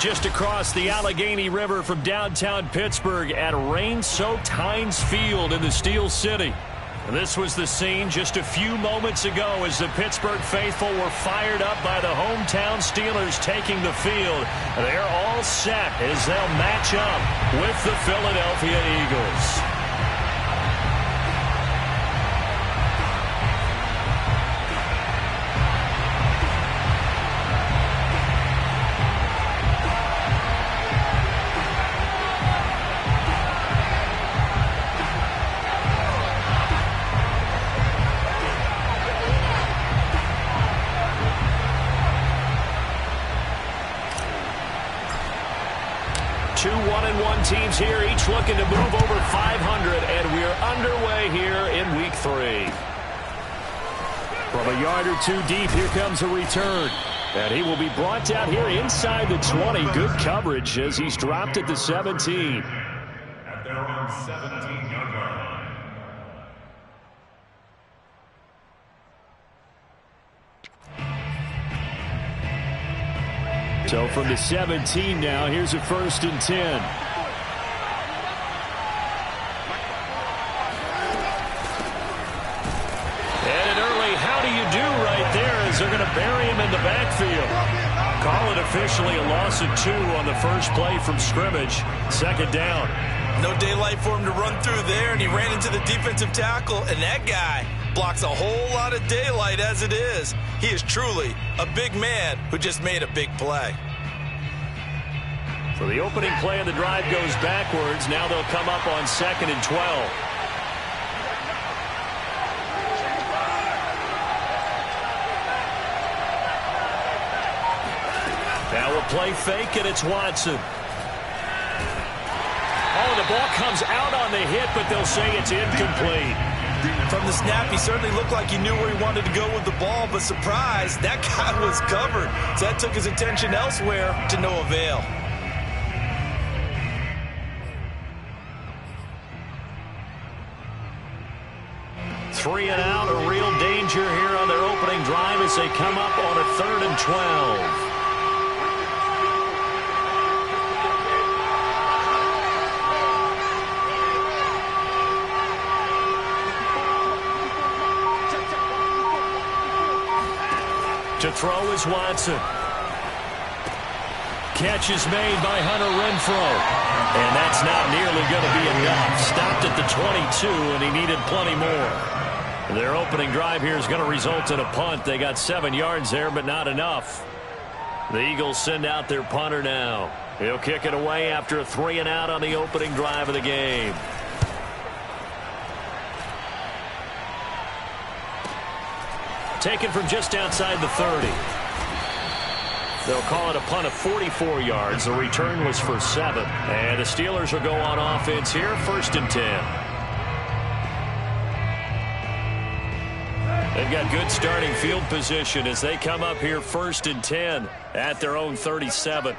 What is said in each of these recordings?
just across the Allegheny River from downtown Pittsburgh at rain-soaked Heinz Field in the Steel City. This was the scene just a few moments ago as the Pittsburgh faithful were fired up by the hometown Steelers taking the field. They're all set as they'll match up with the Philadelphia Eagles. Two 1-1 teams here, each looking to move over 500, and we're underway here in Week 3. From a yard or two deep, here comes a return. And he will be brought down here inside the 20. Good coverage as he's dropped at the 17. At their own 17-yard line. So from the 17 now, here's a 1st and 10. And an early how do you do right there as they're going to bury him in the backfield. Call it officially a loss of 2 on the first play from scrimmage. 2nd down. No daylight for him to run through there, and he ran into the defensive tackle, and that guy blocks a whole lot of daylight as it is. He is truly a big man who just made a big play. So the opening play of the drive goes backwards. Now they'll come up on 2nd and 12. Now a play fake, and it's Watson. Oh, the ball comes out on the hit, but they'll say it's incomplete. From the snap, he certainly looked like he knew where he wanted to go with the ball, but surprise, that guy was covered. So that took his attention elsewhere to no avail. Three and out, a real danger here on their opening drive as they come up on a 3rd and 12. To throw is Watson. Catch is made by Hunter Renfrow. And that's not nearly going to be enough. Stopped at the 22, and he needed plenty more. Their opening drive here is going to result in a punt. They got 7 yards there, but not enough. The Eagles send out their punter now. He'll kick it away after a 3 and out on the opening drive of the game. Taken from just outside the 30. They'll call it a punt of 44 yards. The return was for 7. And the Steelers will go on offense here, 1st and 10. They've got good starting field position as they come up here 1st and 10 at their own 37.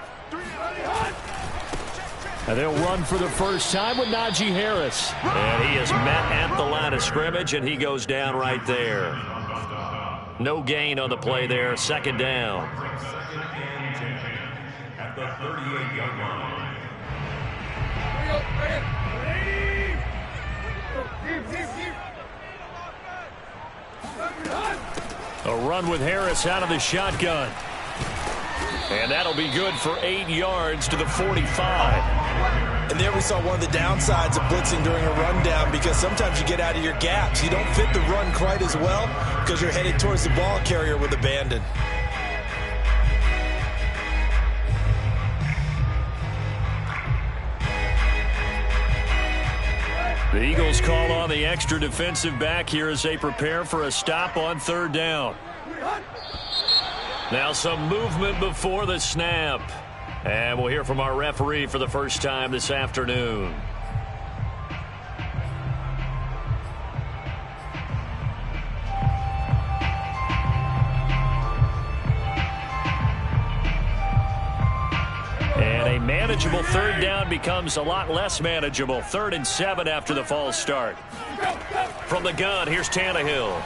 And they'll run for the first time with Najee Harris. And he is met at the line of scrimmage, and he goes down right there. No gain on the play there. 2nd down. At the 38-yard line. A run with Harris out of the shotgun. And that'll be good for 8 yards to the 45. And there we saw one of the downsides of blitzing during a rundown, because sometimes you get out of your gaps. You don't fit the run quite as well because you're headed towards the ball carrier with abandon. The Eagles call on the extra defensive back here as they prepare for a stop on 3rd down. Now some movement before the snap. And we'll hear from our referee for the first time this afternoon. And a manageable 3rd down becomes a lot less manageable. 3rd and 7 after the false start. From the gun, here's Tannehill.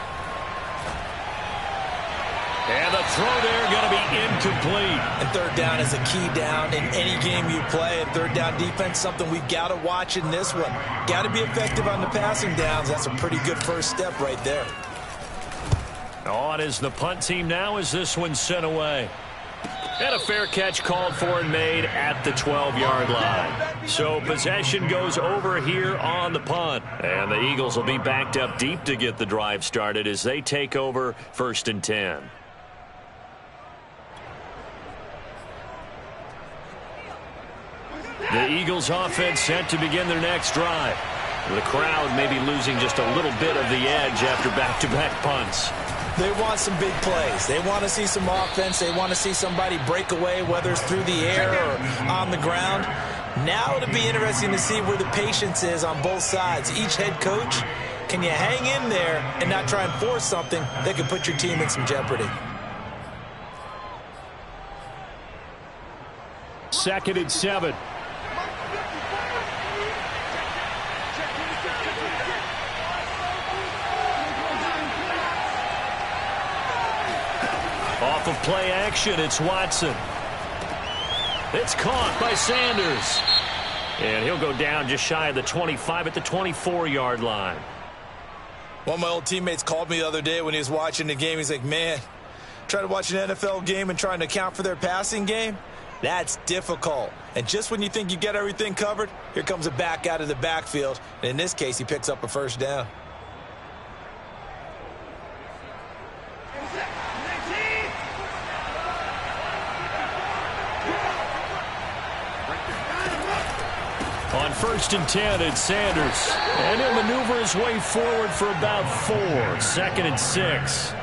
And the throw there going to be incomplete. And third down is a key down in any game you play. And third down defense, something we've got to watch in this one. Got to be effective on the passing downs. That's a pretty good first step right there. On is the punt team now as this one's sent away. And a fair catch called for and made at the 12-yard line. So possession goes over here on the punt. And the Eagles will be backed up deep to get the drive started as they take over 1st and 10. The Eagles offense set to begin their next drive. The crowd may be losing just a little bit of the edge after back-to-back punts. They want some big plays. They want to see some offense. They want to see somebody break away, whether it's through the air or on the ground. Now it'll be interesting to see where the patience is on both sides. Each head coach, can you hang in there and not try and force something that could put your team in some jeopardy? 2nd and 7. Off of play action, it's Watson. It's caught by Sanders. And he'll go down just shy of the 25 at the 24-yard line. One of my old teammates called me the other day when he was watching the game. He's like, man, trying to watch an NFL game and trying to account for their passing game? That's difficult. And just when you think you get everything covered, here comes a back out of the backfield. And in this case, he picks up a first down. On 1st and 10, it's Sanders. And he'll maneuver his way forward for about 4. 2nd and 6.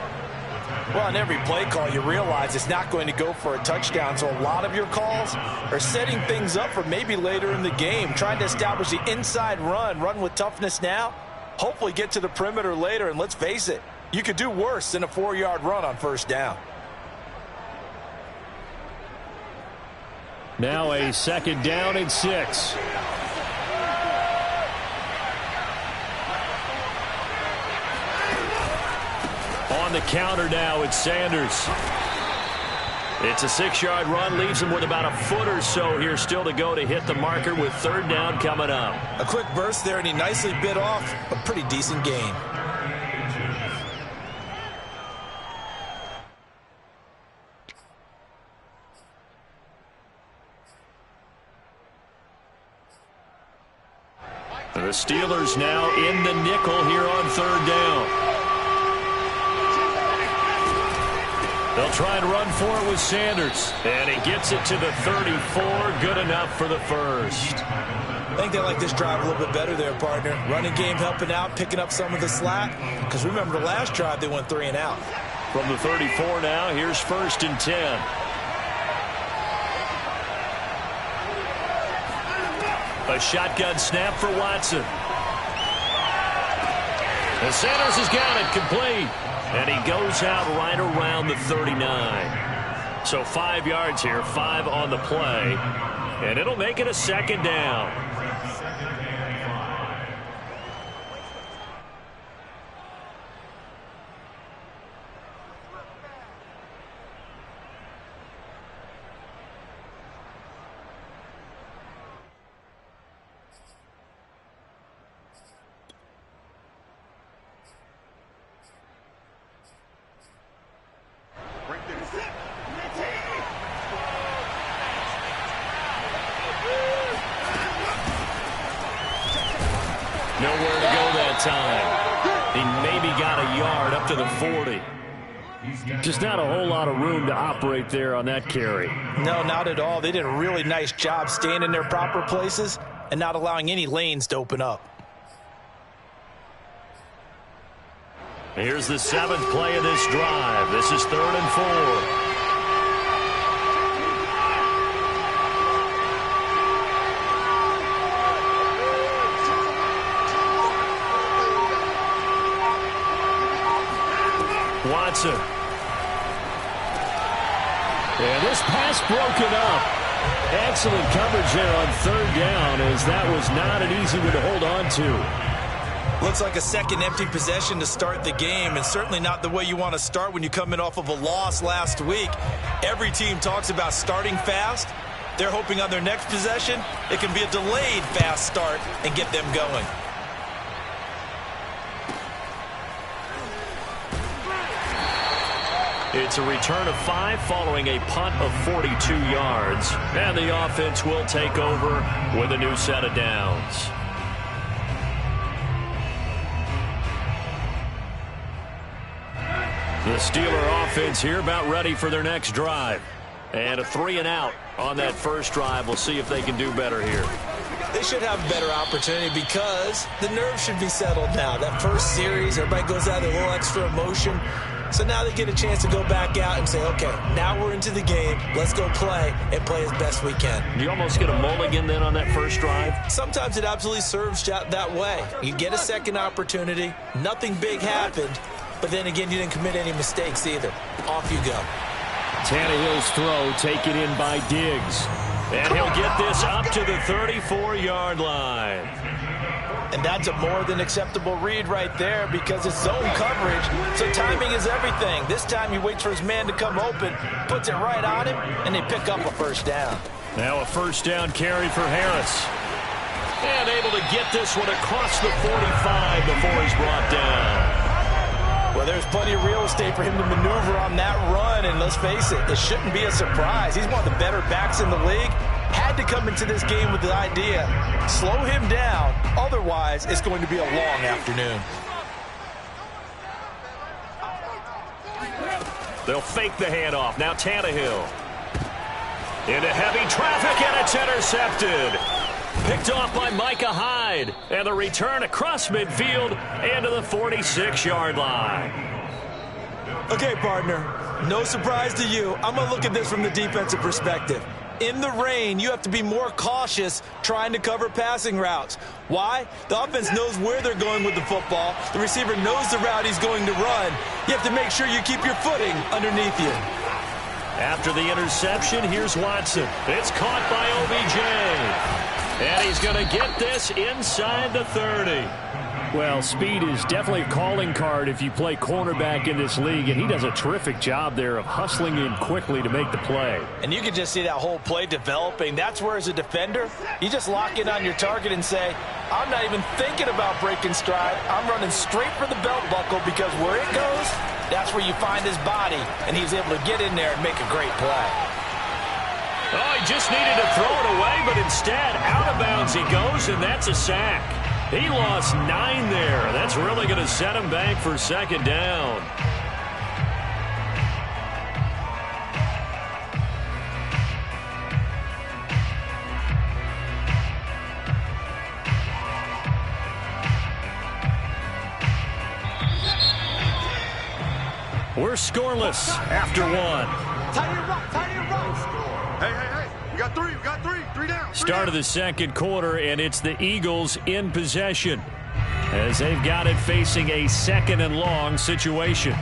Well, on every play call, you realize it's not going to go for a touchdown. So a lot of your calls are setting things up for maybe later in the game, trying to establish the inside run with toughness now, hopefully get to the perimeter later. And let's face it, you could do worse than a 4-yard run on first down. Now a 2nd down and 6. On the counter now, it's Sanders. It's a 6-yard run, leaves him with about a foot or so here still to go to hit the marker with 3rd down coming up. A quick burst there, and he nicely bit off a pretty decent gain. The Steelers now in the nickel here on 3rd down. They'll try and run for it with Sanders. And he gets it to the 34. Good enough for the first. I think they like this drive a little bit better there, partner. Running game helping out, picking up some of the slack. Because remember, the last drive they went 3 and out. From the 34 now, here's 1st and 10. A shotgun snap for Watson. And Sanders has got it complete. And he goes out right around the 39. So 5 yards here, 5 on the play. And it'll make it a 2nd down. Nowhere to go that time. He maybe got a yard up to the 40. Just not a whole lot of room to operate there on that carry. No, not at all. They did a really nice job staying in their proper places and not allowing any lanes to open up. Here's the 7th play of this drive. This is 3rd and 4. Watson. And this pass broken up. Excellent coverage there on 3rd down, as that was not an easy one to hold on to. Looks like a second empty possession to start the game, and certainly not the way you want to start when you come in off of a loss last week. Every team talks about starting fast. They're hoping on their next possession, it can be a delayed fast start and get them going. It's a return of 5 following a punt of 42 yards. And the offense will take over with a new set of downs. The Steeler offense here about ready for their next drive. And a 3-and-out on that first drive. We'll see if they can do better here. They should have a better opportunity because the nerves should be settled now. That first series, everybody goes out with a little extra emotion. So now they get a chance to go back out and say, okay, now we're into the game. Let's go play and play as best we can. Do you almost get a mulligan then on that first drive? Sometimes it absolutely serves that way. You get a second opportunity. Nothing big happened. But then again, you didn't commit any mistakes either. Off you go. Tannehill's throw taken in by Diggs. And he'll get this up to the 34-yard line. And that's a more than acceptable read right there because it's zone coverage, so timing is everything. This time he waits for his man to come open, puts it right on him, and they pick up a first down. Now a first down carry for Harris. And able to get this one across the 45 before he's brought down. Well, there's plenty of real estate for him to maneuver on that run, and let's face it, it shouldn't be a surprise. He's one of the better backs in the league. Had to come into this game with the idea, slow him down, otherwise it's going to be a long afternoon. They'll fake the handoff. Now Tannehill. Into heavy traffic, and it's intercepted. Picked off by Micah Hyde. And the return across midfield into the 46-yard line. Okay, partner, no surprise to you. I'm going to look at this from the defensive perspective. In the rain, you have to be more cautious trying to cover passing routes. Why? The offense knows where they're going with the football. The receiver knows the route he's going to run. You have to make sure you keep your footing underneath you. After the interception, here's Watson. It's caught by OBJ. And he's going to get this inside the 30. Well, speed is definitely a calling card if you play cornerback in this league, and he does a terrific job there of hustling in quickly to make the play. And you can just see that whole play developing. That's where, as a defender, you just lock in on your target and say, I'm not even thinking about breaking stride. I'm running straight for the belt buckle because where it goes, that's where you find his body, and he's able to get in there and make a great play. Oh, he just needed to throw it away, but instead, out of bounds he goes, and that's a sack. He lost 9 there. That's really going to set him back for second down. We're scoreless after 1. Tighten your rock. Hey. We got three down. Start of the second quarter, and it's the Eagles in possession as they've got it facing a second and long situation.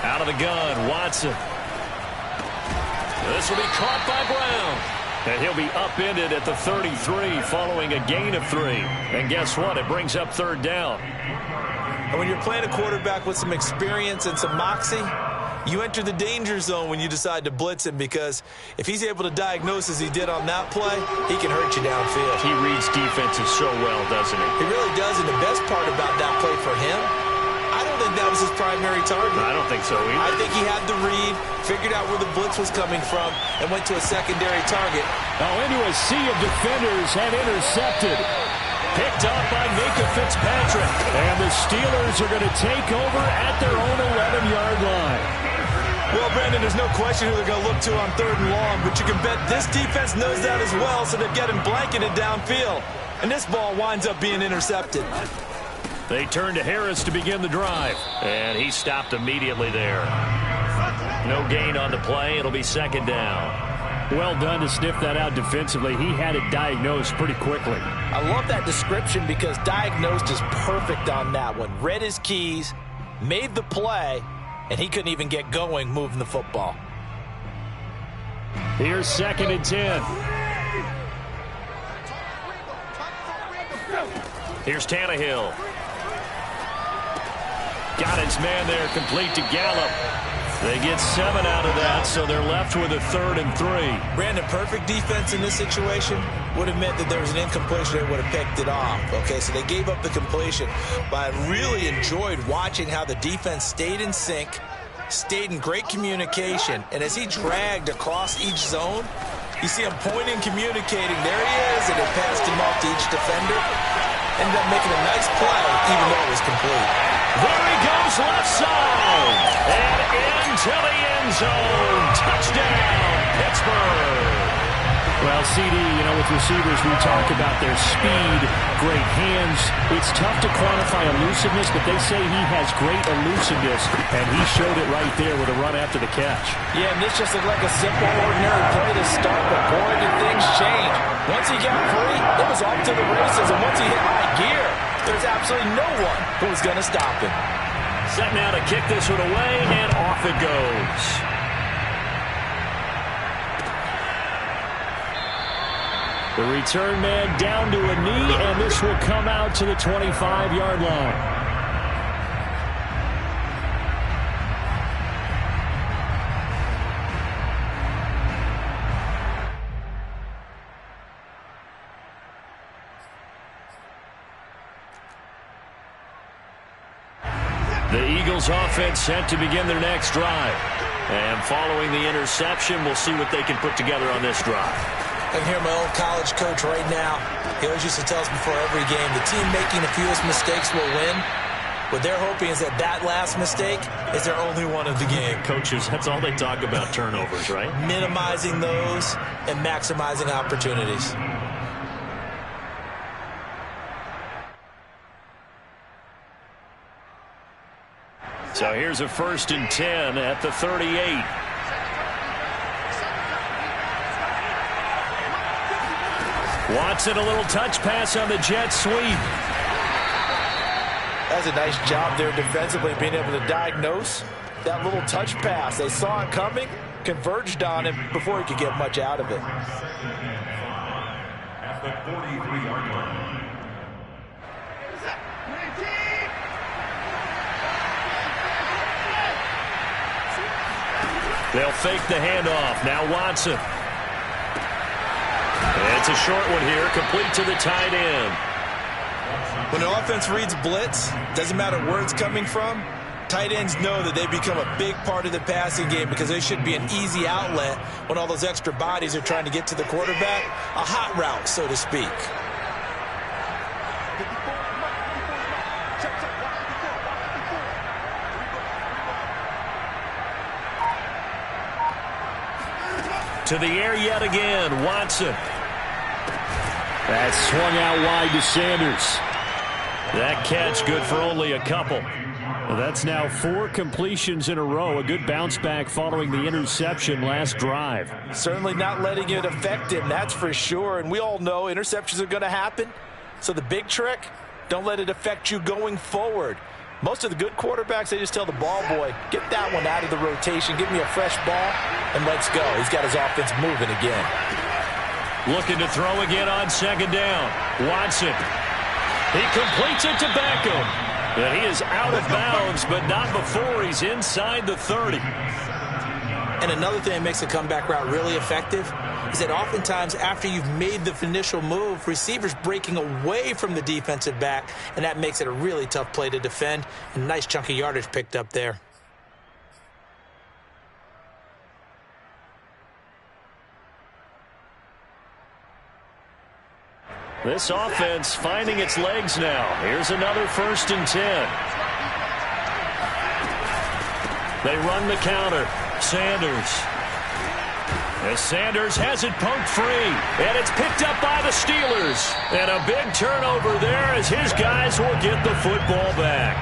Out of the gun, Watson. This will be caught by Brown. And he'll be upended at the 33 following a gain of 3. And guess what? It brings up third down. And when you're playing a quarterback with some experience and some moxie, you enter the danger zone when you decide to blitz him, because if he's able to diagnose as he did on that play, he can hurt you downfield. He reads defenses so well, doesn't he? He really does, and the best part about that play for him, I don't think that was his primary target. I don't think so either. I think he had the read, figured out where the blitz was coming from, and went to a secondary target. Now into a sea of defenders and intercepted. Picked up by Micah Fitzpatrick. And the Steelers are going to take over at their own 11-yard line. Well, Brandon, there's no question who they're going to look to on third and long, but you can bet this defense knows that as well, so they're getting blanketed downfield. And this ball winds up being intercepted. They turn to Harris to begin the drive. And he stopped immediately there. No gain on the play. It'll be second down. Well done to sniff that out defensively. He had it diagnosed pretty quickly. I love that description because diagnosed is perfect on that one. Read his keys, made the play, and he couldn't even get going moving the football. Here's 2nd and 10. Here's Tannehill. Got his man there, complete to Gallup. They get 7 out of that, so they're left with a 3rd and 3. Brandon, perfect defense in this situation would have meant that there was an incompletion. They would have picked it off. Okay, so they gave up the completion. But I really enjoyed watching how the defense stayed in sync, stayed in great communication, and as he dragged across each zone, you see him pointing, communicating. There he is, and it passed him off to each defender. Ended up making a nice play, even though it was complete. There he goes, left side, and into the end zone. Touchdown, Pittsburgh. Well, CD, with receivers, we talk about their speed, great hands. It's tough to quantify elusiveness, but they say he has great elusiveness, and he showed it right there with a run after the catch. Yeah, and this just looked like a simple, ordinary play to start, but boy, did things change. Once he got free, it was off to the races, and once he hit high gear, there's absolutely no one who was going to stop him. Set now to kick this one away, and off it goes. The return man down to a knee, and this will come out to the 25-yard line. The Eagles offense set to begin their next drive. And following the interception, we'll see what they can put together on this drive. I can hear my old college coach right now. He always used to tell us before every game, the team making the fewest mistakes will win. What they're hoping is that last mistake is their only one of the game. Coaches, that's all they talk about, turnovers, right? Minimizing those and maximizing opportunities. So here's a 1st and 10 at the 38. Watson, a little touch pass on the jet sweep. That's a nice job there defensively, being able to diagnose that little touch pass. They saw it coming, converged on him before he could get much out of it. At the 43-yard line. They'll fake the handoff. Now Watson. It's a short one here, complete to the tight end. When the offense reads blitz, doesn't matter where it's coming from, tight ends know that they become a big part of the passing game because they should be an easy outlet when all those extra bodies are trying to get to the quarterback. A hot route, so to speak. To the air yet again, Watson. That swung out wide to Sanders. That catch good for only a couple. Well, that's now 4 completions in a row. A good bounce back following the interception last drive. Certainly not letting it affect him, that's for sure. And we all know interceptions are going to happen. So the big trick, don't let it affect you going forward. Most of the good quarterbacks, they just tell the ball boy, get that one out of the rotation, give me a fresh ball, and let's go. He's got his offense moving again. Looking to throw again on 2nd down. Watson. He completes it to Beckham. And he is out of bounds, but not before he's inside the 30. And another thing that makes the comeback route really effective is that oftentimes after you've made the initial move, receivers breaking away from the defensive back, and that makes it a really tough play to defend. And a nice chunk of yardage picked up there. This offense finding its legs now. Here's another 1st and 10. They run the counter. Sanders. As Sanders has it poked free, and it's picked up by the Steelers. And a big turnover there as his guys will get the football back.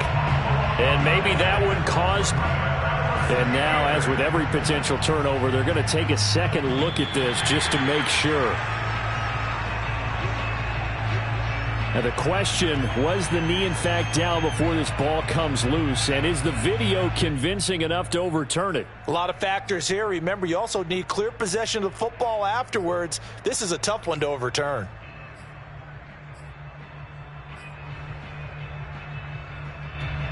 And maybe that one caused... And now, as with every potential turnover, they're going to take a second look at this just to make sure. Now the question, was the knee in fact down before this ball comes loose? And is the video convincing enough to overturn it? A lot of factors here. Remember, you also need clear possession of the football afterwards. This is a tough one to overturn.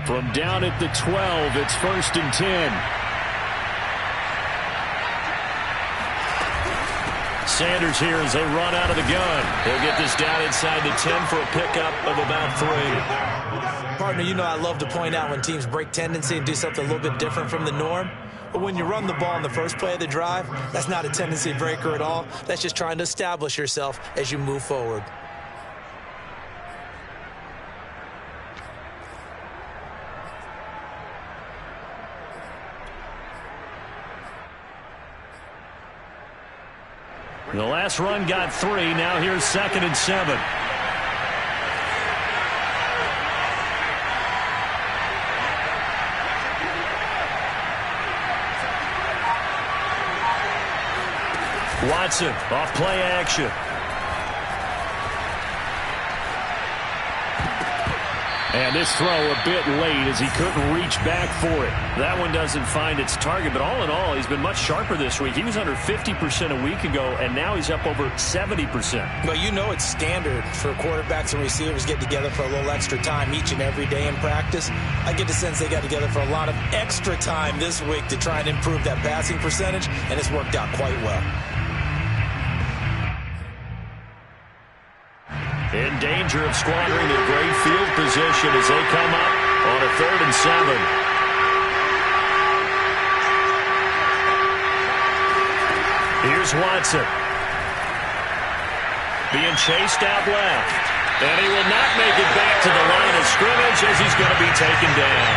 From down at the 12, it's 1st and 10. Sanders here as they run out of the gun. He'll get this down inside the 10 for a pickup of about 3. Partner, you know I love to point out when teams break tendency and do something a little bit different from the norm. But when you run the ball in the first play of the drive, that's not a tendency breaker at all. That's just trying to establish yourself as you move forward. The last run got 3. Now here's 2nd and 7. Watson off play action. And this throw a bit late as he couldn't reach back for it. That one doesn't find its target, but all in all, he's been much sharper this week. He was under 50% a week ago, and now he's up over 70%. Well, you know it's standard for quarterbacks and receivers get together for a little extra time each and every day in practice. I get the sense they got together for a lot of extra time this week to try and improve that passing percentage, and it's worked out quite well. In danger of squandering their great field position as they come up on a 3rd and 7. Here's Watson. Being chased out left. And he will not make it back to the line of scrimmage as he's going to be taken down.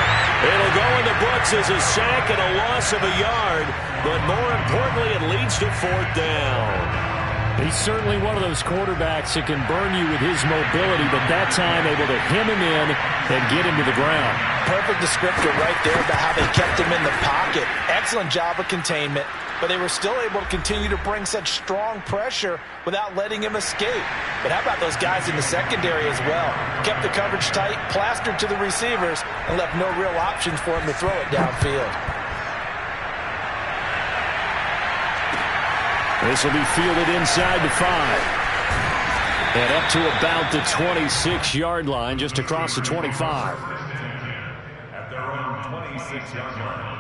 It'll go in the books as a sack and a loss of a yard. But more importantly, it leads to 4th down. He's certainly one of those quarterbacks that can burn you with his mobility, but that time able to hem him in and get him to the ground. Perfect descriptor right there about how they kept him in the pocket. Excellent job of containment, but they were still able to continue to bring such strong pressure without letting him escape. But how about those guys in the secondary as well? Kept the coverage tight, plastered to the receivers, and left no real options for him to throw it downfield. This will be fielded inside the 5. And up to about the 26-yard line, just across the 25. At their own 26-yard line.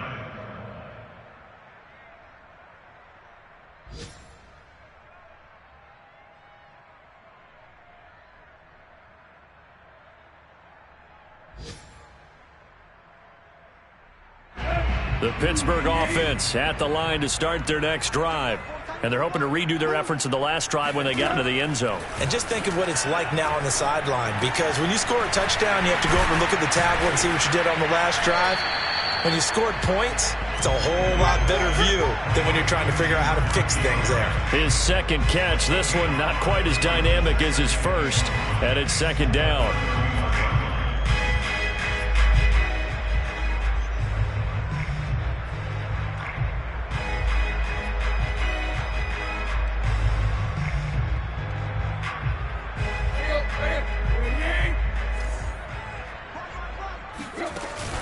The Pittsburgh offense at the line to start their next drive. And they're hoping to redo their efforts in the last drive when they got into the end zone. And just think of what it's like now on the sideline, because when you score a touchdown, you have to go over and look at the tablet and see what you did on the last drive. When you scored points, it's a whole lot better view than when you're trying to figure out how to fix things there. His second catch, this one not quite as dynamic as his first, and it's 2nd down.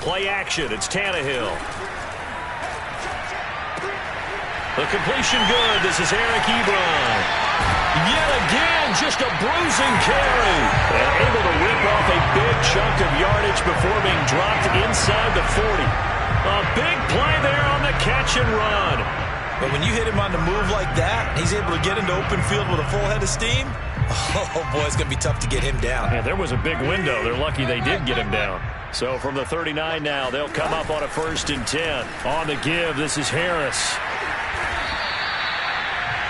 Play action. It's Tannehill. The completion good. This is Eric Ebron. Yet again, just a bruising carry. And able to rip off a big chunk of yardage before being dropped inside the 40. A big play there on the catch and run. But when you hit him on the move like that, he's able to get into open field with a full head of steam. Oh, boy, it's going to be tough to get him down. Yeah, there was a big window. They're lucky they did get him down. So from the 39 now, they'll come up on a 1st and 10. On the give, this is Harris.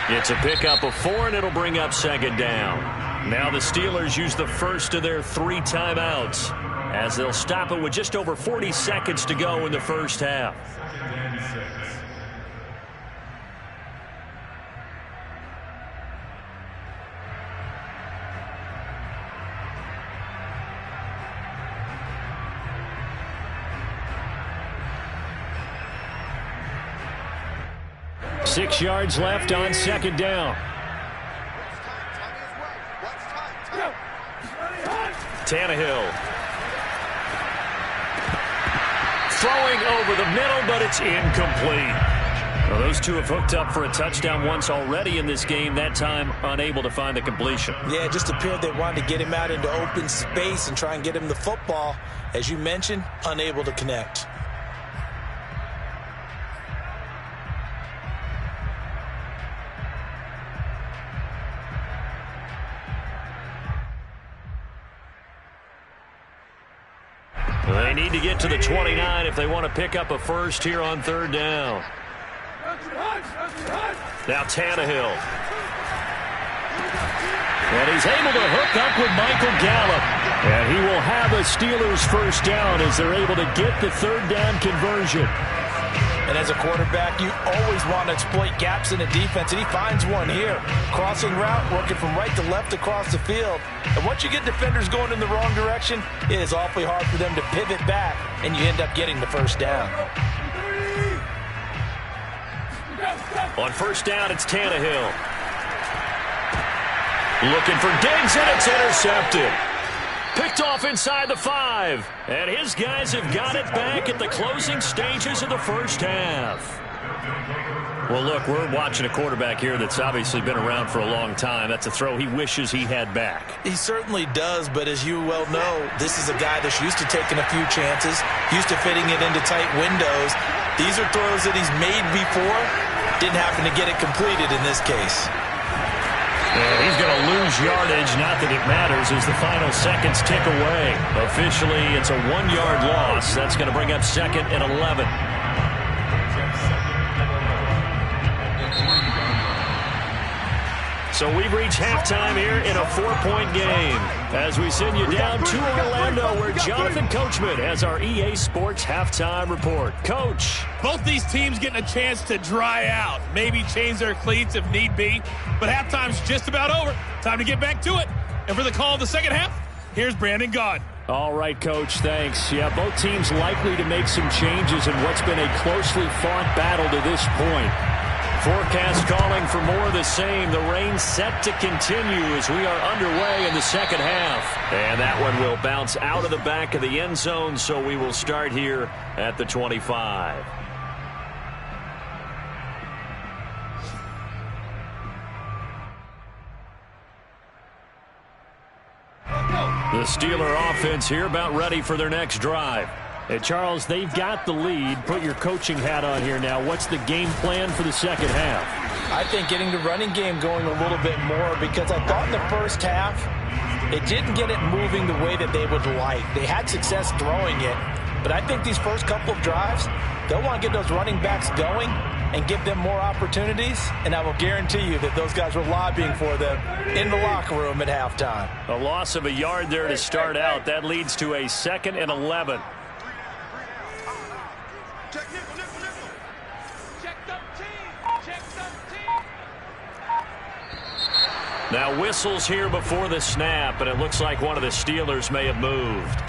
It's a pickup of 4, and it'll bring up 2nd down. Now the Steelers use the first of their 3 timeouts as they'll stop it with just over 40 seconds to go in the first half. 6 yards left on 2nd down. Tannehill. Throwing over the middle, but it's incomplete. Well, those two have hooked up for a touchdown once already in this game, that time unable to find the completion. Yeah, it just appeared they wanted to get him out into open space and try and get him the football. As you mentioned, unable to connect. They need to get to the 29 if they want to pick up a first here on third down. Now Tannehill. And he's able to hook up with Michael Gallup. And he will have a Steelers first down as they're able to get the third down conversion. And as a quarterback, you always want to exploit gaps in the defense, and he finds one here. Crossing route, working from right to left across the field. And once you get defenders going in the wrong direction, it is awfully hard for them to pivot back, and you end up getting the first down. On first down, it's Tannehill. Looking for Diggs, and it's intercepted. Picked off inside the 5. And his guys have got it back at the closing stages of the first half. Well, look, we're watching a quarterback here that's obviously been around for a long time. That's a throw he wishes he had back. He certainly does, but as you well know, this is a guy that's used to taking a few chances, used to fitting it into tight windows. These are throws that he's made before. Didn't happen to get it completed in this case. And he's going to lose yardage, not that it matters, as the final seconds tick away. Officially, it's a 1-yard loss. That's going to bring up 2nd and 11. So we've reached halftime here in a 4-point game as we send you down to Orlando, where Jonathan Coachman has our EA Sports halftime report. Coach. Both these teams getting a chance to dry out, maybe change their cleats if need be, but halftime's just about over. Time to get back to it. And for the call of the second half, here's Brandon Gaud. All right, Coach, thanks. Yeah, both teams likely to make some changes in what's been a closely fought battle to this point. Forecast calling for more of the same. The rain set to continue as we are underway in the second half. And that one will bounce out of the back of the end zone, so we will start here at the 25. The Steeler offense here about ready for their next drive. Hey, Charles, they've got the lead. Put your coaching hat on here now. What's the game plan for the second half? I think getting the running game going a little bit more, because I thought in the first half it didn't get it moving the way that they would like. They had success throwing it, but I think these first couple of drives, they'll want to get those running backs going and give them more opportunities, and I will guarantee you that those guys were lobbying for them in the locker room at halftime. A loss of a yard there to start out. That leads to a 2nd and 11. Now whistles here before the snap, and it looks like one of the Steelers may have moved.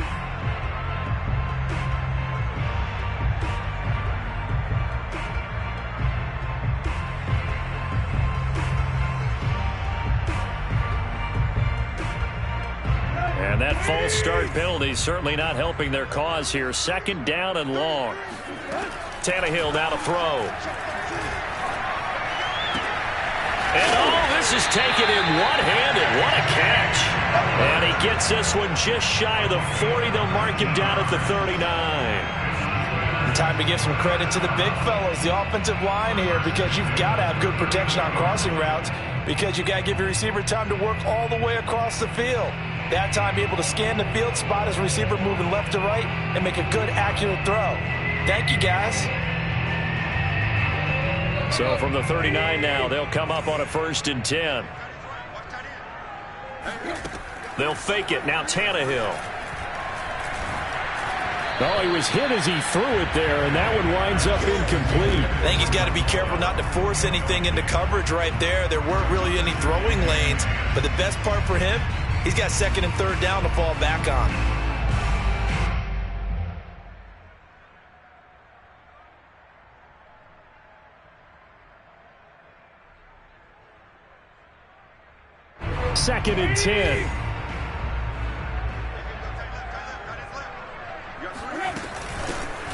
And that false start penalty certainly not helping their cause here. 2nd down and long. Tannehill now to throw. And this is taken in one-handed. What a catch. And he gets this one just shy of the 40. They'll mark him down at the 39. Time to give some credit to the big fellas, the offensive line here, because you've got to have good protection on crossing routes, because you've got to give your receiver time to work all the way across the field. That time, be able to scan the field, spot his receiver moving left to right, and make a good, accurate throw. Thank you, guys. So from the 39 now, they'll come up on a 1st and 10. They'll fake it. Now Tannehill. Oh, he was hit as he threw it there, and that one winds up incomplete. I think he's got to be careful not to force anything into coverage right there. There weren't really any throwing lanes, but the best part for him, he's got 2nd and 3rd down to fall back on. Second and 10.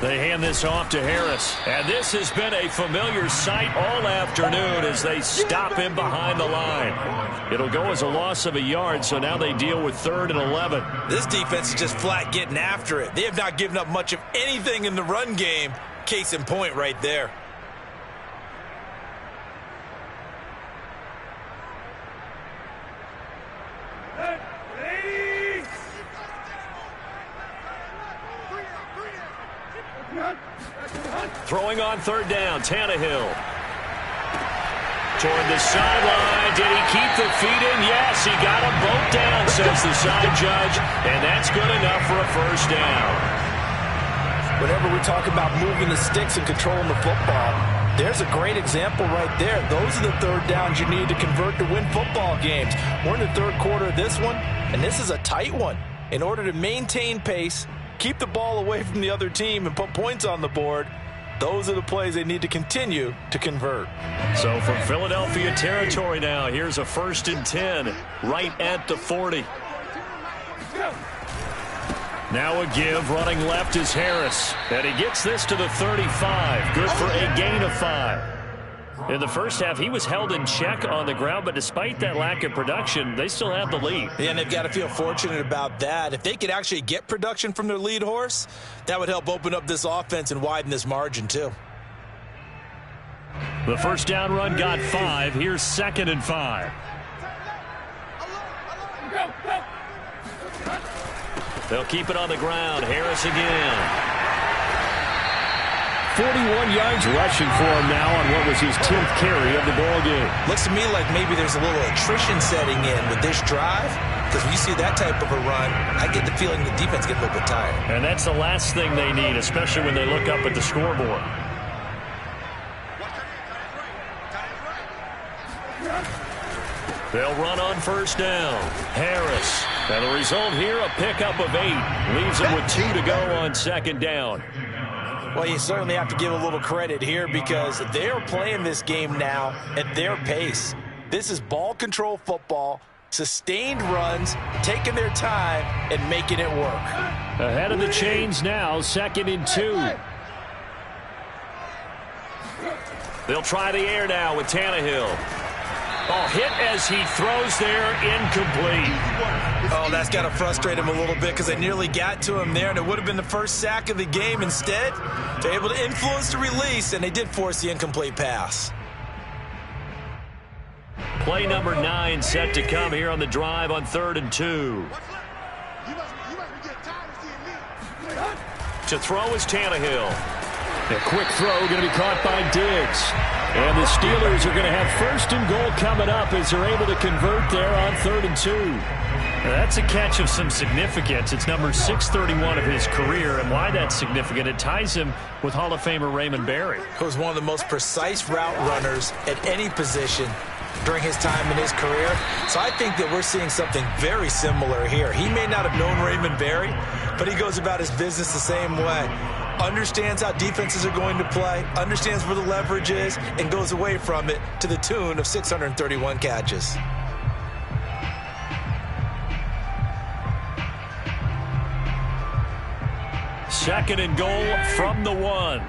They hand this off to Harris. And this has been a familiar sight all afternoon as they stop him behind the line. It'll go as a loss of a yard, so now they deal with 3rd and 11. This defense is just flat getting after it. They have not given up much of anything in the run game. Case in point right there. Throwing on 3rd down, Tannehill. Toward the sideline. Did he keep the feet in? Yes, he got them both down, says the side judge. And that's good enough for a 1st down. Whenever we talk about moving the sticks and controlling the football, there's a great example right there. Those are the 3rd downs you need to convert to win football games. We're in the 3rd quarter of this one, and this is a tight one. In order to maintain pace, keep the ball away from the other team, and put points on the board, those are the plays they need to continue to convert. So from Philadelphia territory now, here's a 1st and 10 right at the 40. Now a give, running left is Harris. And he gets this to the 35. Good for a gain of 5. In the first half, he was held in check on the ground, but despite that lack of production, they still have the lead. Yeah, and they've got to feel fortunate about that. If they could actually get production from their lead horse, that would help open up this offense and widen this margin too. The 1st down run got 5. Here's 2nd and 5. They'll keep it on the ground. Harris again. 41 yards rushing for him now on what was his 10th carry of the ball game. Looks to me like maybe there's a little attrition setting in with this drive, because when you see that type of a run, I get the feeling the defense gets a little bit tired. And that's the last thing they need, especially when they look up at the scoreboard. They'll run on 1st down. Harris. And the result here, a pickup of 8. Leaves them with 2 to go on 2nd down. Well, you certainly have to give a little credit here because they are playing this game now at their pace. This is ball control football, sustained runs, taking their time, and making it work. Ahead of the chains now, 2nd and 2. They'll try the air now with Tannehill. Oh, hit as he throws there, incomplete. Oh, that's got to frustrate him a little bit because they nearly got to him there, and it would have been the first sack of the game. Instead, they're able to influence the release, and they did force the incomplete pass. Play number 9 set to come here on the drive on 3rd and 2. To throw is Tannehill. A quick throw going to be caught by Diggs. And the Steelers are going to have 1st and goal coming up as they're able to convert there on 3rd and 2. Now that's a catch of some significance. It's number 631 of his career, and why that's significant, it ties him with Hall of Famer Raymond Berry. Who was one of the most precise route runners at any position during his time in his career. So I think that we're seeing something very similar here. He may not have known Raymond Berry, but he goes about his business the same way. Understands how defenses are going to play, understands where the leverage is, and goes away from it to the tune of 631 catches. Second and goal from the 1.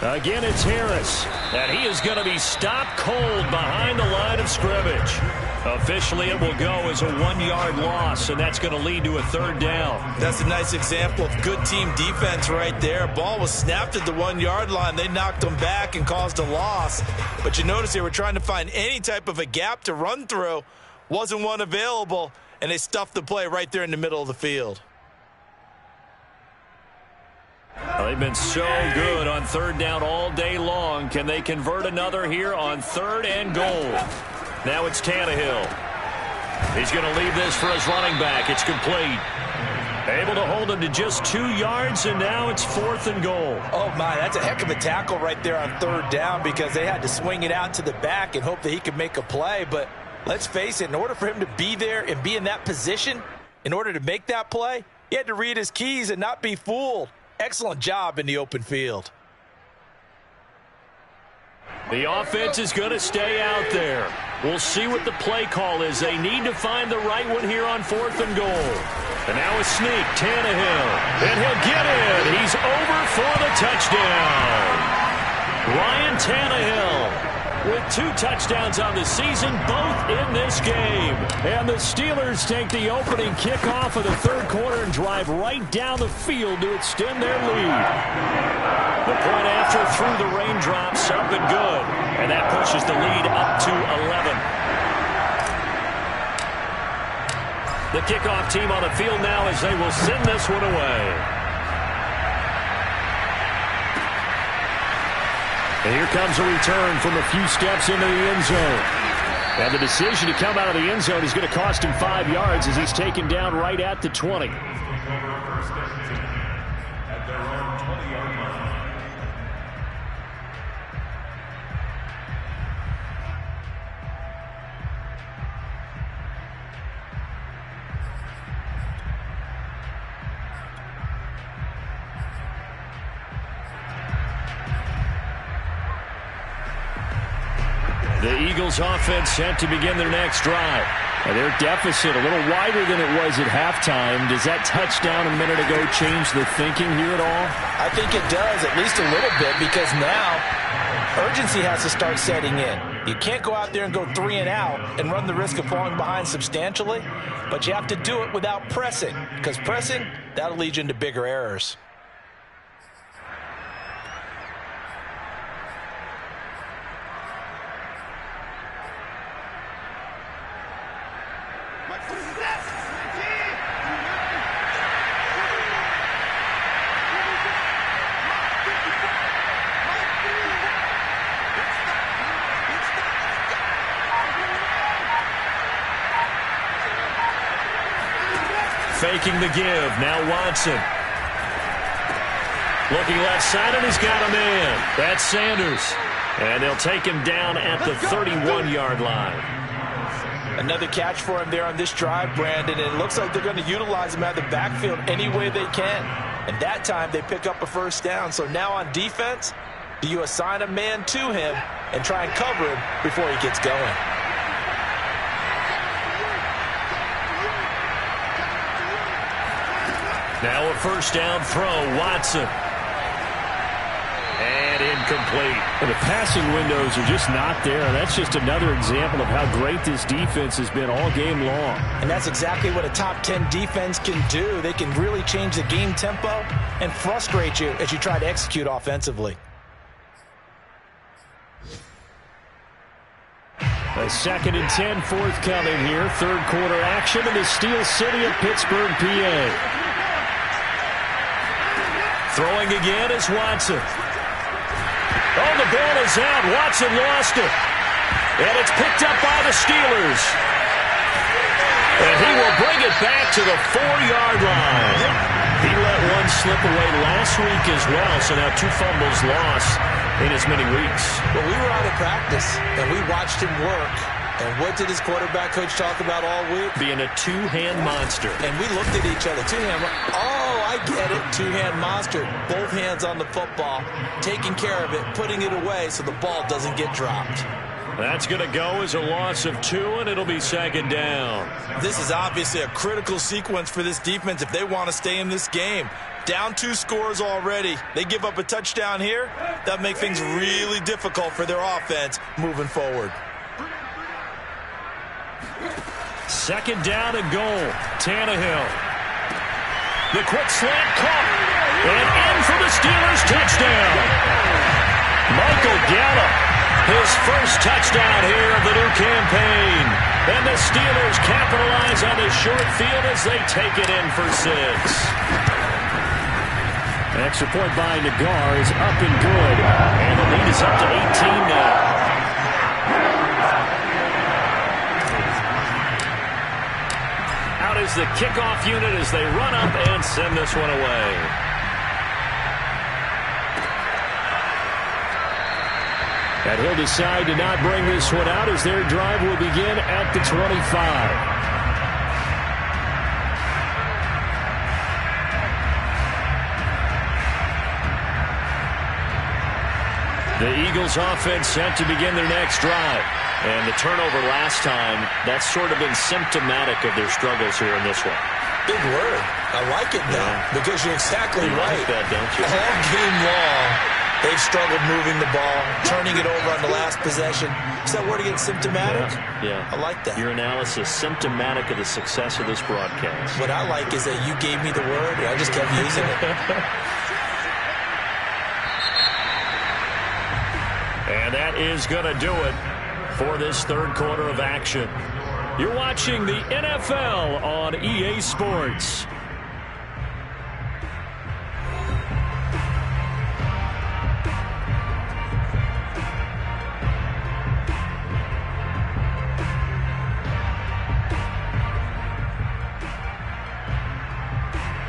Again, it's Harris, and he is going to be stopped cold behind the line of scrimmage. Officially, it will go as a 1-yard loss, and that's going to lead to a 3rd down. That's a nice example of good team defense right there. Ball was snapped at the 1-yard line. They knocked them back and caused a loss. But you notice they were trying to find any type of a gap to run through. Wasn't one available, and they stuffed the play right there in the middle of the field. They've been so good on 3rd down all day long. Can they convert another here on 3rd and goal? Now it's Tannehill. He's going to leave this for his running back. It's complete. Able to hold him to just 2 yards, and now it's 4th and goal. Oh, my, that's a heck of a tackle right there on 3rd down because they had to swing it out to the back and hope that he could make a play. But let's face it, in order for him to be there and be in that position, in order to make that play, he had to read his keys and not be fooled. Excellent job in the open field. The offense is going to stay out there. We'll see what the play call is. They need to find the right one here on 4th and goal. And now a sneak, Tannehill. And he'll get in. He's over for the touchdown. Ryan Tannehill with 2 touchdowns on the season, both in this game. And the Steelers take the opening kickoff of the third quarter and drive right down the field to extend their lead. The point after through the raindrops, up and good. And that pushes the lead up to 11. The kickoff team on the field now as they will send this one away. And here comes a return from a few steps into the end zone. And the decision to come out of the end zone is going to cost him 5 yards as he's taken down right at the 20. At their own 20-yard line. The Eagles offense set to begin their next drive. And their deficit a little wider than it was at halftime. Does that touchdown a minute ago change the thinking here at all? I think it does, at least a little bit, because now urgency has to start setting in. You can't go out there and go 3 and out and run the risk of falling behind substantially, but you have to do it without pressing, because pressing, that'll lead you into bigger errors. Faking the give. Now Watson. Looking left side, and he's got a man. That's Sanders. And they'll take him down at the 31-yard line. Another catch for him there on this drive, Brandon. And it looks like they're going to utilize him out of the backfield any way they can. And that time they pick up a first down. So now on defense, do you assign a man to him and try and cover him before he gets going? Now a first down throw, Watson. And incomplete. And the passing windows are just not there. That's just another example of how great this defense has been all game long. And that's exactly what a top 10 defense can do. They can really change the game tempo and frustrate you as you try to execute offensively. A 2nd and 10 forthcoming here. Third quarter action in the Steel City of Pittsburgh, PA. Throwing again is Watson. Oh, the ball is out. Watson lost it. And it's picked up by the Steelers. And he will bring it back to the 4-yard line. He let one slip away last week as well, so now 2 fumbles lost in as many weeks. Well, we were out of practice, and we watched him work. And what did his quarterback coach talk about all week? Being a 2-hand monster. And we looked at each other. 2-hand. Oh, I get it. 2-hand monster. Both hands on the football, taking care of it, putting it away so the ball doesn't get dropped. That's going to go as a loss of 2, and it'll be 2nd down. This is obviously a critical sequence for this defense if they want to stay in this game. Down 2 scores already. They give up a touchdown here. That make things really difficult for their offense moving forward. 2nd down and goal. Tannehill. The quick slant caught. And in for the Steelers touchdown. Michael Gallup. His first touchdown here of the new campaign. And the Steelers capitalize on the short field as they take it in for 6. An extra point by Nagar is up and good. And the lead is up to 18 now. Out is the kickoff unit as they run up and send this one away. And he'll decide to not bring this one out as their drive will begin at the 25. The Eagles offense set to begin their next drive. And the turnover last time, that's sort of been symptomatic of their struggles here in this one. Big word. I like it now because you're exactly right. Like that, don't you? All game long, they've struggled moving the ball, turning it over on the last possession. Is that word again, symptomatic? Yeah. I like that. Your analysis, symptomatic of the success of this broadcast. What I like is that you gave me the word, and I just kept using it. And that is going to do it for this third quarter of action. You're watching the NFL on EA Sports.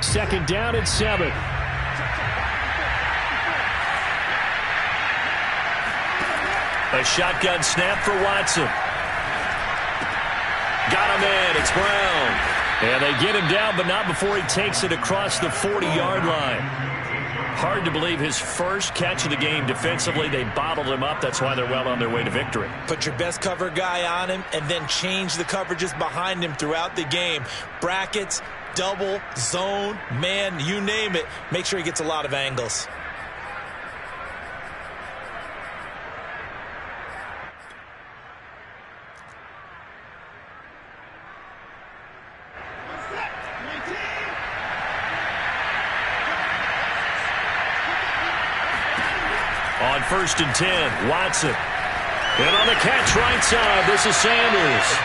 Second down and 7. A shotgun snap for Watson. Got him in. It's Brown. And they get him down, but not before he takes it across the 40-yard line. Hard to believe his first catch of the game defensively. They bottled him up. That's why they're well on their way to victory. Put your best cover guy on him and then change the coverages behind him throughout the game. Brackets, double, zone, man, you name it. Make sure he gets a lot of angles. On 1st and 10, Watson. And on the catch right side, this is Sanders.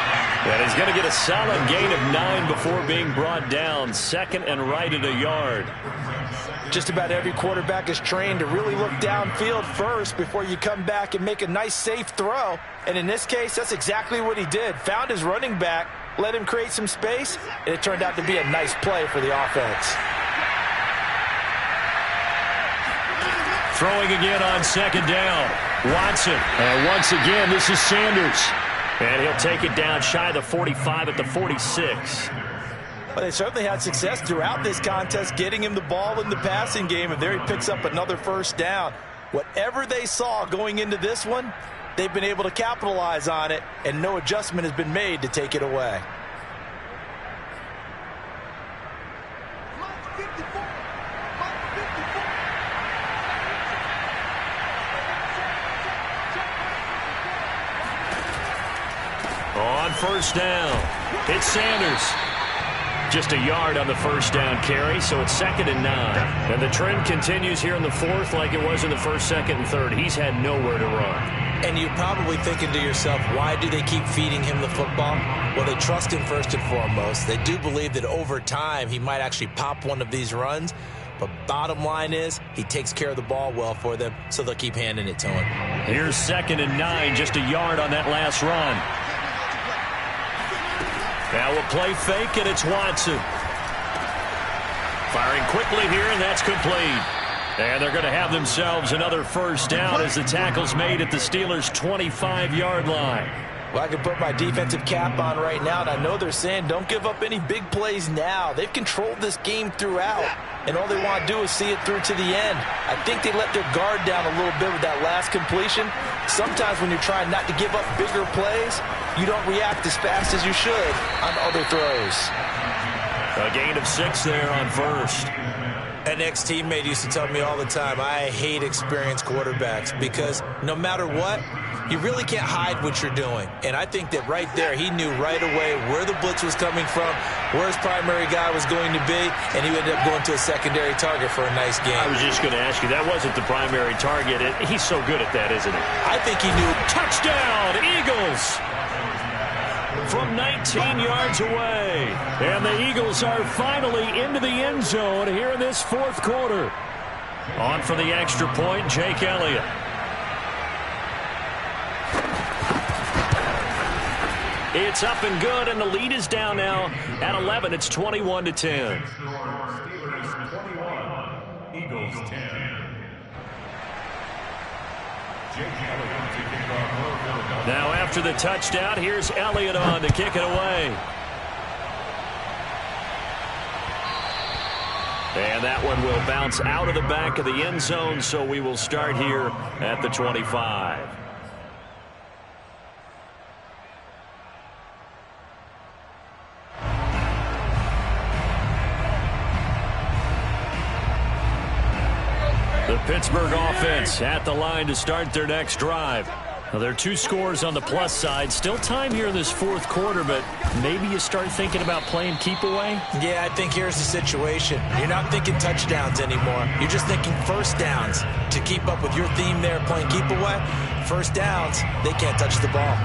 And he's going to get a solid gain of 9 before being brought down. Second and right at a yard. Just about every quarterback is trained to really look downfield first before you come back and make a nice, safe throw. And in this case, that's exactly what he did. Found his running back, let him create some space, and it turned out to be a nice play for the offense. Throwing again on second down. Watson. And once again, this is Sanders. And he'll take it down shy of the 45 at the 46. Well, they certainly had success throughout this contest getting him the ball in the passing game, and there he picks up another first down. Whatever they saw going into this one, they've been able to capitalize on it, and no adjustment has been made to take it away. On first down, it's Sanders. Just a yard on the first down carry, so it's 2nd and 9. And the trend continues here in the fourth like it was in the first, second, and third. He's had nowhere to run. And you're probably thinking to yourself, why do they keep feeding him the football? Well, they trust him first and foremost. They do believe that over time he might actually pop one of these runs. But bottom line is, he takes care of the ball well for them, so they'll keep handing it to him. Here's 2nd and 9, just a yard on that last run. Now a play fake, and it's Watson. Firing quickly here, and that's complete. And they're going to have themselves another first down as the tackle's made at the Steelers' 25-yard line. Well, I can put my defensive cap on right now, and I know they're saying don't give up any big plays now. They've controlled this game throughout, and all they want to do is see it through to the end. I think they let their guard down a little bit with that last completion. Sometimes when you're trying not to give up bigger plays, you don't react as fast as you should on other throws. A gain of 6 there on first. An ex-teammate used to tell me all the time, I hate experienced quarterbacks because no matter what, you really can't hide what you're doing. And I think that right there, he knew right away where the blitz was coming from, where his primary guy was going to be, and he ended up going to a secondary target for a nice game. I was just going to ask you, that wasn't the primary target. He's so good at that, isn't he? I think he knew. Touchdown, Eagles! From 19 yards away. And the Eagles are finally into the end zone here in this fourth quarter. On for the extra point, Jake Elliott. It's up and good, and the lead is down now at 11. It's 21-10. Steelers 21, Eagles 10. Jake Elliott to kick off for Philadelphia. Now after the touchdown, here's Elliott on to kick it away. And that one will bounce out of the back of the end zone, so we will start here at the 25. The Pittsburgh offense at the line to start their next drive. Now, there are 2 scores on the plus side. Still time here in this fourth quarter, but maybe you start thinking about playing keep away? Yeah, I think here's the situation. You're not thinking touchdowns anymore. You're just thinking first downs. To keep up with your theme there, playing keep away, first downs, they can't touch the ball.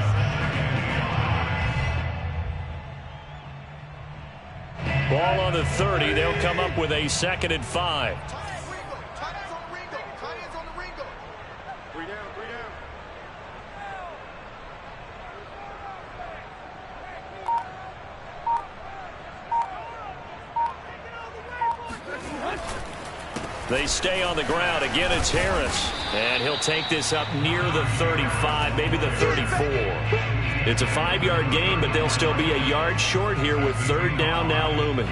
Ball on the 30. They'll come up with a 2nd and 5. They stay on the ground. Again, it's Harris. And he'll take this up near the 35, maybe the 34. It's a 5-yard gain, but they'll still be a yard short here with 3rd down now looming.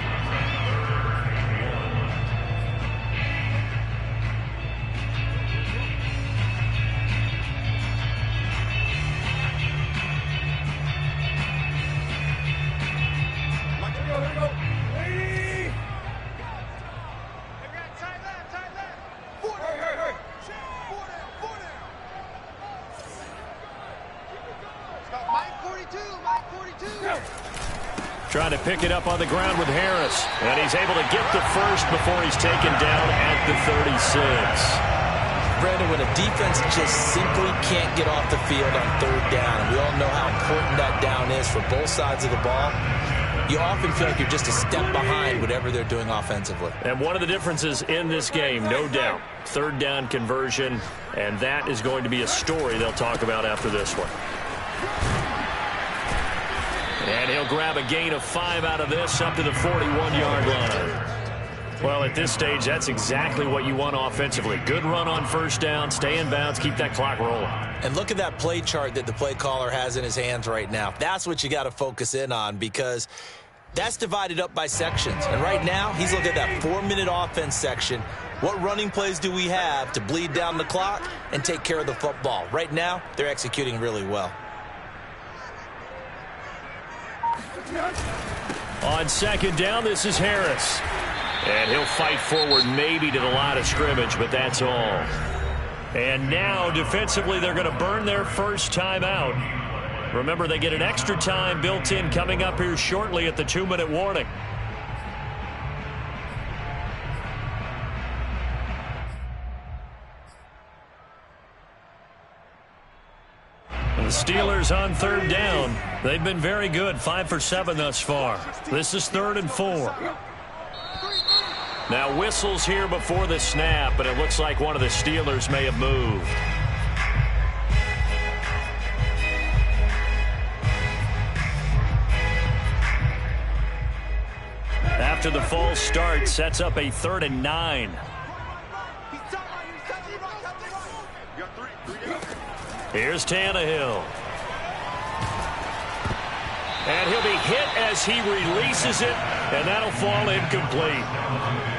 Trying to pick it up on the ground with Harris. And he's able to get the first before he's taken down at the 36. Brandon, when a defense just simply can't get off the field on 3rd down, and we all know how important that down is for both sides of the ball, you often feel like you're just a step behind whatever they're doing offensively. And one of the differences in this game, no doubt, 3rd down conversion, and that is going to be a story they'll talk about after this one. And he'll grab a gain of 5 out of this up to the 41-yard line. Well, at this stage, that's exactly what you want offensively. Good run on 1st down, stay in bounds, keep that clock rolling. And look at that play chart that the play caller has in his hands right now. That's what you got to focus in on, because that's divided up by sections. And right now, he's looking at that 4-minute offense section. What running plays do we have to bleed down the clock and take care of the football? Right now, they're executing really well. On 2nd down, this is Harris. And he'll fight forward maybe to the line of scrimmage, but that's all. And now, defensively, they're going to burn their first timeout. Remember, they get an extra time built in coming up here shortly at the 2-minute warning. The Steelers on 3rd down. They've been very good, 5 for 7 thus far. This is 3rd and 4. Now whistles here before the snap, but it looks like one of the Steelers may have moved. After the false start, sets up a 3rd and 9. Here's Tannehill. And he'll be hit as he releases it, and that'll fall incomplete.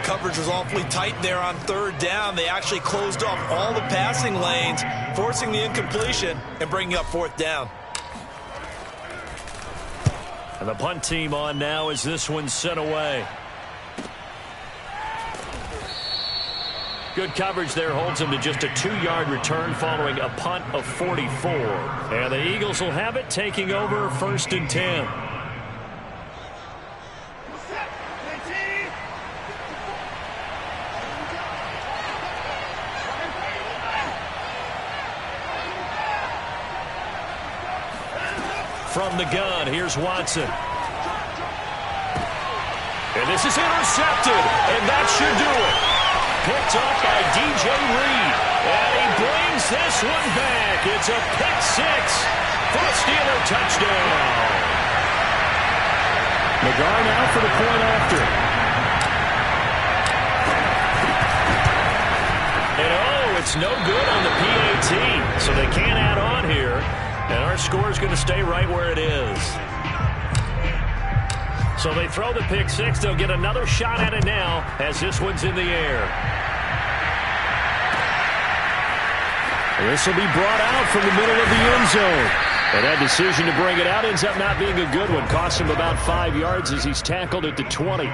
Coverage was awfully tight there on 3rd down. They actually closed off all the passing lanes, forcing the incompletion and bringing up 4th down. And the punt team on now as this one's sent away. Good coverage there holds him to just a 2-yard return following a punt of 44. And the Eagles will have it, taking over 1st and 10. From the gun, here's Watson. And this is intercepted, and that should do it. Picked up by DJ Reed. And he brings this one back. It's a pick 6 for a Steeler touchdown. McGarr now for the point after. And oh, it's no good on the PAT. So they can't add on here. And our score is going to stay right where it is. So they throw the pick 6. They'll get another shot at it now as this one's in the air. This will be brought out from the middle of the end zone. And that decision to bring it out ends up not being a good one. Costs him about 5 yards as he's tackled at the 20.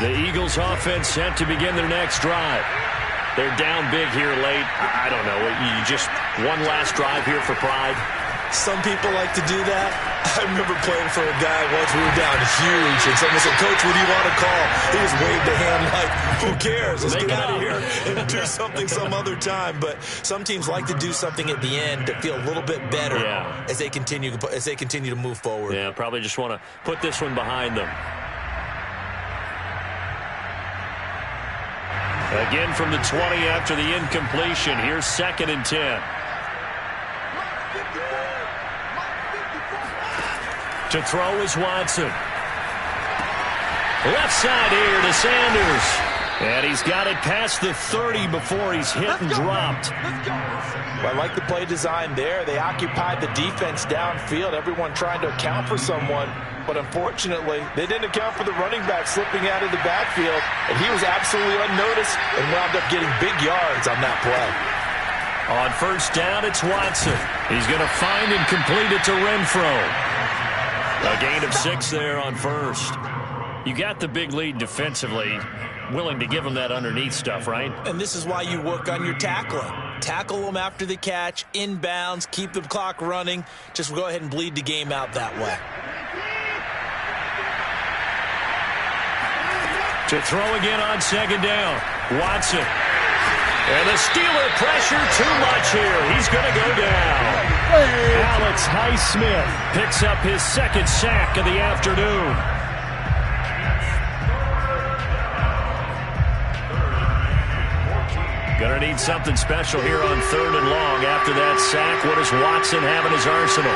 The Eagles offense set to begin their next drive. They're down big here late. I don't know. You just one last drive here for pride. Some people like to do that. I remember playing for a guy once. We were down huge, and someone said, "Coach, what do you want to call?" He just waved a hand like, "Who cares? Let's get out of here and do something some other time." But some teams like to do something at the end to feel a little bit better as they continue to move forward. Yeah, probably just want to put this one behind them. Again from the 20 after the incompletion. Here's 2nd and 10. To throw is Watson. Left side here to Sanders. And he's got it past the 30 before he's hit and dropped. Well, I like the play design there. They occupied the defense downfield, everyone trying to account for someone. But unfortunately, they didn't account for the running back slipping out of the backfield. And he was absolutely unnoticed and wound up getting big yards on that play. On 1st down, it's Watson. He's going to find and complete it to Renfro. A gain of 6 there on 1st. You got the big lead defensively. Willing to give them that underneath stuff, right? And this is why you work on your tackling. Tackle them after the catch, inbounds, keep the clock running. Just go ahead and bleed the game out that way. To throw again on 2nd down. Watson. And the Steeler pressure too much here. He's going to go down. Alex Highsmith picks up his 2nd sack of the afternoon. Going to need something special here on 3rd and long. After that sack, what does Watson have in his arsenal?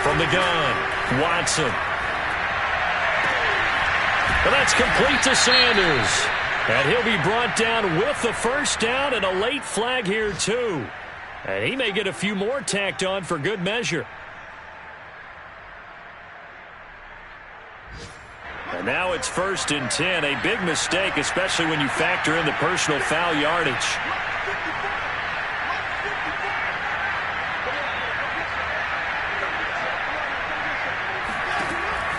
From the gun, Watson. And that's complete to Sanders. And he'll be brought down with the 1st down and a late flag here, too. And he may get a few more tacked on for good measure. And now it's 1st and 10. A big mistake, especially when you factor in the personal foul yardage.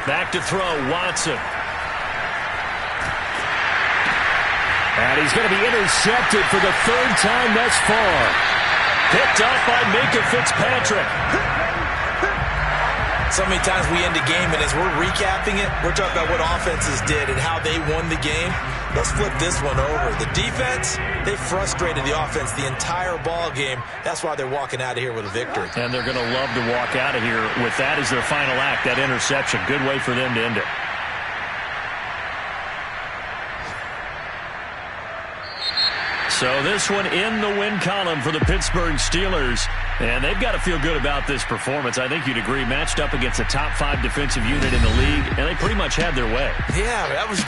Back to throw, Watson. And he's going to be intercepted for the 3rd time thus far. Picked up by Minka Fitzpatrick. So many times we end a game, and as we're recapping it, we're talking about what offenses did and how they won the game. Let's flip this one over. The defense, they frustrated the offense the entire ball game. That's why they're walking out of here with a victory. And they're going to love to walk out of here with that as their final act, that interception. Good way for them to end it. So this one in the win column for the Pittsburgh Steelers. And they've got to feel good about this performance. I think you'd agree, matched up against a top 5 defensive unit in the league, and they pretty much had their way. Yeah, that was